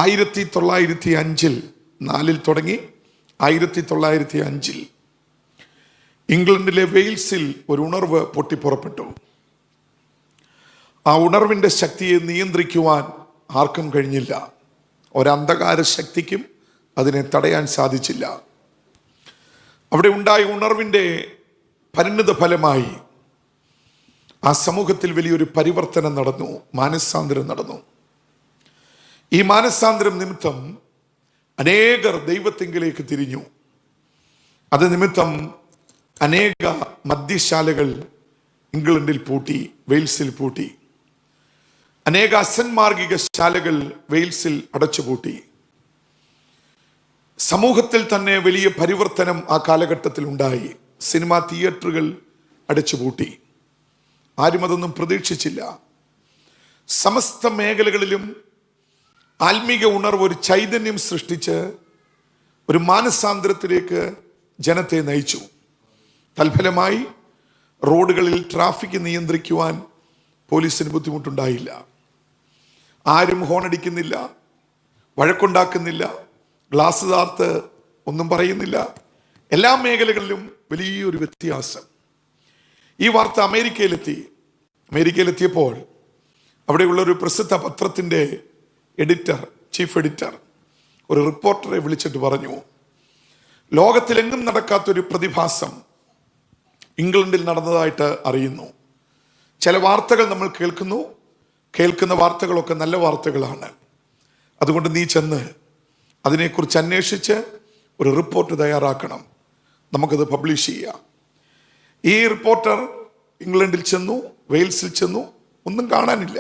1905 4 തുടങ്ങി 1905 ഇംഗ്ലണ്ടിലെ വെയിൽസിൽ ഒരു ഉണർവ് പൊട്ടിപ്പുറപ്പെട്ടു. ആ ഉണർവിൻ്റെ ശക്തിയെ നിയന്ത്രിക്കുവാൻ ആർക്കും കഴിഞ്ഞില്ല. ഒരന്ധകാര ശക്തിക്കും അതിനെ തടയാൻ സാധിച്ചില്ല. അവിടെ ഉണ്ടായ ഉണർവിൻ്റെ പരിണിത ഫലമായി ആ സമൂഹത്തിൽ വലിയൊരു പരിവർത്തനം നടന്നു, മാനസാന്തരം നടന്നു. ഈ മാനസാന്തരം നിമിത്തം അനേകർ ദൈവത്തിങ്കിലേക്ക് തിരിഞ്ഞു. അത് നിമിത്തം അനേക മദ്യശാലകൾ ഇംഗ്ലണ്ടിൽ പൂട്ടി, വെയിൽസിൽ പൂട്ടി. അനേക അസന്മാർഗിക ശാലകൾ വെയിൽസിൽ അടച്ചുപൂട്ടി. സമൂഹത്തിൽ തന്നെ വലിയ പരിവർത്തനം ആ കാലഘട്ടത്തിൽ ഉണ്ടായി. സിനിമാ തിയേറ്ററുകൾ അടച്ചുപൂട്ടി. ആരും അതൊന്നും പ്രതീക്ഷിച്ചില്ല. സമസ്ത മേഖലകളിലും ആത്മീക ഉണർവ്, ഒരു ചൈതന്യം സൃഷ്ടിച്ച് ഒരു മാനസാന്തരത്തിലേക്ക് ജനത്തെ നയിച്ചു. തൽഫലമായി റോഡുകളിൽ ട്രാഫിക് നിയന്ത്രിക്കുവാൻ പോലീസിന് ബുദ്ധിമുട്ടുണ്ടായില്ല. ആരും ഹോണടിക്കുന്നില്ല, വഴക്കുണ്ടാക്കുന്നില്ല, ഗ്ലാസ് താർത്ത് ഒന്നും പറയുന്നില്ല. എല്ലാ മേഖലകളിലും വലിയൊരു വ്യത്യാസം. ഈ വാർത്ത അമേരിക്കയിലെത്തിയപ്പോൾ അവിടെയുള്ളൊരു പ്രസിദ്ധ പത്രത്തിൻ്റെ ചീഫ് എഡിറ്റർ ഒരു റിപ്പോർട്ടറെ വിളിച്ചിട്ട് പറഞ്ഞു, ലോകത്തിലെങ്ങും നടക്കാത്തൊരു പ്രതിഭാസം ഇംഗ്ലണ്ടിൽ നടന്നതായിട്ട് അറിയുന്നു. ചില വാർത്തകൾ നമ്മൾ കേൾക്കുന്ന വാർത്തകളൊക്കെ നല്ല വാർത്തകളാണ്. അതുകൊണ്ട് നീ ചെന്ന് അതിനെക്കുറിച്ച് അന്വേഷിച്ച് ഒരു റിപ്പോർട്ട് തയ്യാറാക്കണം, നമുക്കത് പബ്ലിഷ് ചെയ്യാം. ഈ റിപ്പോർട്ടർ ഇംഗ്ലണ്ടിൽ ചെന്നു, വെയിൽസിൽ ചെന്നു, ഒന്നും കാണാനില്ല.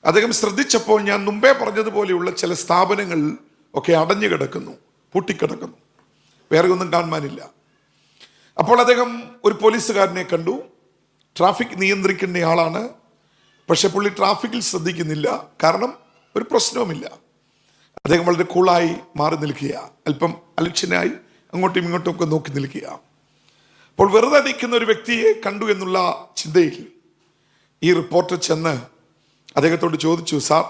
അദ്ദേഹം ശ്രദ്ധിച്ചപ്പോൾ ഞാൻ മുമ്പേ പറഞ്ഞതുപോലെയുള്ള ചില സ്ഥാപനങ്ങൾ ഒക്കെ അടഞ്ഞു കിടക്കുന്നു, പൂട്ടിക്കിടക്കുന്നു, വേറെ ഒന്നും കാണാനില്ല. അപ്പോൾ അദ്ദേഹം ഒരു പോലീസുകാരനെ കണ്ടു. ട്രാഫിക് നിയന്ത്രിക്കേണ്ട ആളാണ്, പക്ഷെ പുള്ളി ട്രാഫിക്കിൽ ശ്രദ്ധിക്കുന്നില്ല, കാരണം ഒരു പ്രശ്നവുമില്ല. അദ്ദേഹം വളരെ കൂളായി മാറി നിൽക്കുക, അല്പം അലക്ഷ്യനായി അങ്ങോട്ടും ഇങ്ങോട്ടും ഒക്കെ നോക്കി നിൽക്കുക. അപ്പോൾ വെറുതെ നിൽക്കുന്ന ഒരു വ്യക്തിയെ കണ്ടു എന്നുള്ള ചിന്തയിൽ ഈ റിപ്പോർട്ടർ ചെന്ന് അദ്ദേഹത്തോട് ചോദിച്ചു, സാർ,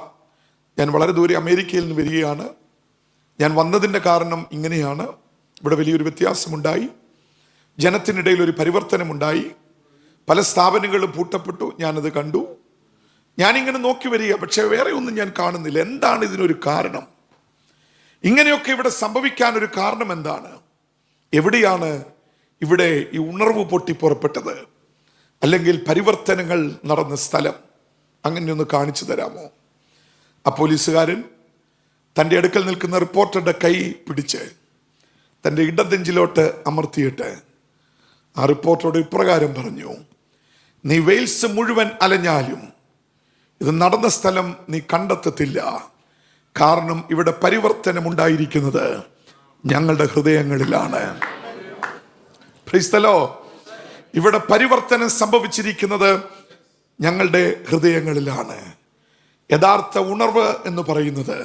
ഞാൻ വളരെ ദൂരെ അമേരിക്കയിൽ നിന്ന് വരികയാണ്, ഞാൻ വന്നതിൻ്റെ കാരണം ഇങ്ങനെയാണ്, ഇവിടെ വലിയൊരു വ്യത്യാസമുണ്ടായി, ജനത്തിനിടയിൽ ഒരു പരിവർത്തനമുണ്ടായി, പല സ്ഥാപനങ്ങളും പൂട്ടപ്പെട്ടു, ഞാനത് കണ്ടു, ഞാനിങ്ങനെ നോക്കി വരിക, പക്ഷെ വേറെ ഒന്നും ഞാൻ കാണുന്നില്ല, എന്താണ് ഇതിനൊരു കാരണം? ഇങ്ങനെയൊക്കെ ഇവിടെ സംഭവിക്കാനൊരു കാരണം എന്താണ്? എവിടെയാണ് ഇവിടെ ഈ ഉണർവ് പൊട്ടിപ്പുറപ്പെട്ടത്, അല്ലെങ്കിൽ പരിവർത്തനങ്ങൾ നടന്ന സ്ഥലം? അങ്ങനെയൊന്ന് കാണിച്ചു തരാമോ? ആ പോലീസുകാരൻ തൻ്റെ അടുക്കൽ നിൽക്കുന്ന റിപ്പോർട്ടറുടെ കൈ പിടിച്ച് തൻ്റെ ഇടതെഞ്ചിലോട്ട് അമർത്തിയിട്ട് ആ റിപ്പോർട്ടറോട് ഇപ്രകാരം പറഞ്ഞു, നീ വെയിൽസ് മുഴുവൻ അലഞ്ഞാലും ഇത് നടന്ന സ്ഥലം നീ കണ്ടെത്തത്തില്ല, കാരണം ഇവിടെ പരിവർത്തനം ഉണ്ടായിരിക്കുന്നത് ഞങ്ങളുടെ ഹൃദയങ്ങളിലാണ്. Praise the Lord. ഇവിടെ പരിവർത്തനം സംഭവിച്ചിരിക്കുന്നത് ഞങ്ങളുടെ ഹൃദയങ്ങളിലാണ്. യഥാർത്ഥ ഉണർവ് എന്ന് പറയുന്നത്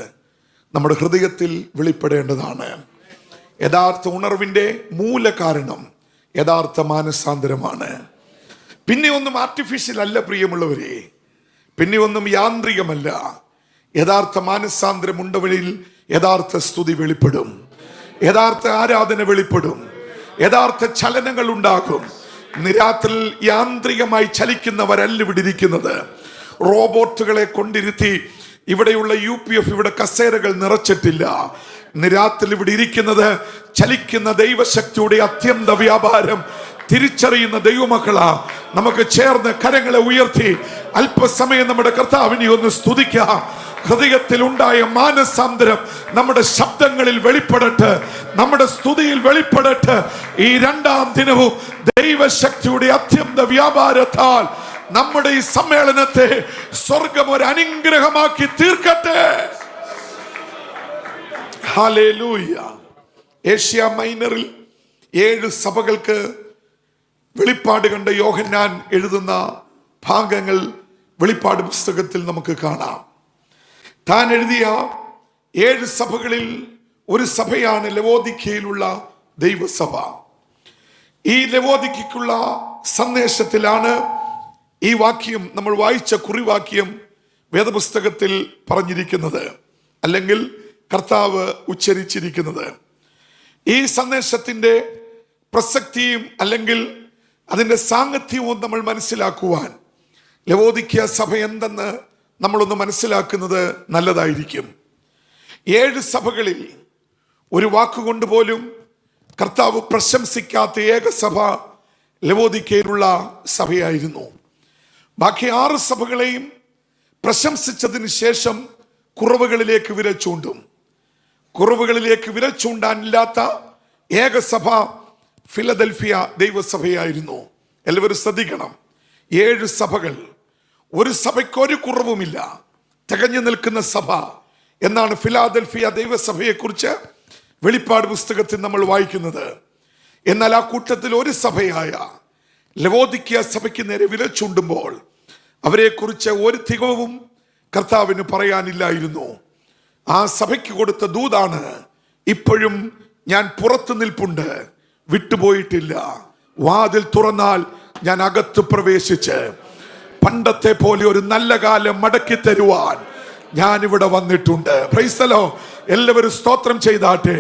നമ്മുടെ ഹൃദയത്തിൽ വെളിപ്പെടേണ്ടതാണ്. യഥാർത്ഥ ഉണർവിൻ്റെ മൂല കാരണം യഥാർത്ഥ മാനസാന്തരമാണ്. പിന്നെ ഒന്നും ആർട്ടിഫിഷ്യൽ അല്ല പ്രിയമുള്ളവരെ, പിന്നെ ഒന്നും യാന്ത്രികമല്ല. യഥാർത്ഥ മാനസാന്തരം ഉണ്ടവരിൽ യഥാർത്ഥ സ്തുതി വെളിപ്പെടും, യഥാർത്ഥ ആരാധന വെളിപ്പെടും, യഥാർത്ഥ ചലനങ്ങൾ ഉണ്ടാകും. രാത്രിയിൽ യാന്ത്രികമായി ചലിക്കുന്നവരല്ല ഇവിടെ ഇരിക്കുന്നത്. റോബോട്ടുകളെ കൊണ്ടിരുത്തി ഇവിടെയുള്ള UPF ഇവിടെ കസേരകൾ നിറച്ചിട്ടില്ല. രാത്രിയിൽ ഇവിടെ ഇരിക്കുന്നത് ചലിക്കുന്ന ദൈവശക്തിയുടെ അത്യന്ത വ്യാപാരം തിരിച്ചറിയുന്ന ദൈവമക്കളാ. നമുക്ക് ചേർന്ന് കരങ്ങളെ ഉയർത്തി അല്പസമയം നമ്മുടെ കർത്താവിനെ ഒന്ന് സ്തുതിക്കാം. ഹൃദയത്തിൽ ഉണ്ടായ മാനസാന്തരം നമ്മുടെ ശബ്ദങ്ങളിൽ വെളിപ്പെടട്ടെ, നമ്മുടെ സ്തുതിയിൽ വെളിപ്പെടട്ടെ. ഈ രണ്ടാം ദിനവും ദൈവശക്തിയുടെ അത്യന്ത വ്യാപാരത്താൽ നമ്മുടെ ഈ സമ്മേളനത്തെ സ്വർഗം ഒരു അനുഗ്രഹമാക്കി തീർക്കട്ടെ. ഹല്ലേലൂയ. ഏഷ്യ മൈനറിൽ 7 സഭകൾക്ക് വെളിപ്പാട് കണ്ട യോഹന്നാൻ എഴുതുന്ന ഭാഗങ്ങൾ വെളിപ്പാട് പുസ്തകത്തിൽ നമുക്ക് കാണാം. താൻ എഴുതിയ 7 സഭകളിൽ ഒരു സഭയാണ് ലവോദിക്കയിലുള്ള ദൈവസഭ. ഈ ലവോദിക്കയ്ക്കുള്ള സന്ദേശത്തിലാണ് ഈ വാക്യം, നമ്മൾ വായിച്ച കുറിവാക്യം വേദപുസ്തകത്തിൽ പറഞ്ഞിരിക്കുന്നത്. അല്ലെങ്കിൽ കർത്താവ് ഉച്ചരിച്ചിരിക്കുന്നത്. ഈ സന്ദേശത്തിൻ്റെ പ്രസക്തിയും അല്ലെങ്കിൽ അതിൻ്റെ സാങ്കത്യവും നമ്മൾ മനസ്സിലാക്കുവാൻ ലവോദിക്യ സഭ എന്തെന്ന് നമ്മളൊന്ന് മനസ്സിലാക്കുന്നത് നല്ലതായിരിക്കും. 7 സഭകളിൽ ഒരു വാക്കുകൊണ്ട് പോലും കർത്താവ് പ്രശംസിക്കാത്ത ഏക സഭ ലവോദിക്കയിലുള്ള സഭയായിരുന്നു. ബാക്കി 6 സഭകളെയും പ്രശംസിച്ചതിന് ശേഷം കുറവുകളിലേക്ക് വിരൽ ചൂണ്ടും. കുറവുകളിലേക്ക് വിരൽ ചൂണ്ടാനില്ലാത്ത ഏക സഭ ഫിലദൽഫിയ ദൈവസഭയായിരുന്നു. എല്ലാവരും ശ്രദ്ധിക്കണം, 7 സഭകൾ, ഒരു സഭയ്ക്ക് ഒരു കുറവുമില്ല, തികഞ്ഞു നിൽക്കുന്ന സഭ എന്നാണ് ഫിലാദൽഫിയ ദൈവസഭയെക്കുറിച്ച് വെളിപ്പാട് പുസ്തകത്തിൽ നമ്മൾ വായിക്കുന്നത്. എന്നാൽ ആ കൂട്ടത്തിൽ ഒരു സഭയായ ലവോദിക്യ സഭയ്ക്ക് നേരെ വിരൽ ചൂണ്ടുമ്പോൾ അവരെക്കുറിച്ച് ഒരു തികവും കർത്താവിന് പറയാനില്ലായിരുന്നു. ആ സഭയ്ക്ക് കൊടുത്ത ദൂതാണ്, ഇപ്പോഴും ഞാൻ പുറത്തു നിൽപ്പുണ്ട്, വിട്ടുപോയിട്ടില്ല. വാതിൽ തുറന്നാൽ ഞാൻ അകത്ത് പ്രവേശിച്ച് പണ്ടത്തെ പോലെ ഒരു നല്ല കാലം മടക്കി തരുവാൻ ഞാൻ ഇവിടെ വന്നിട്ടുണ്ട്. Praise the Lord. എല്ലാവരും സ്തോത്രം ചെയ്താട്ടെ.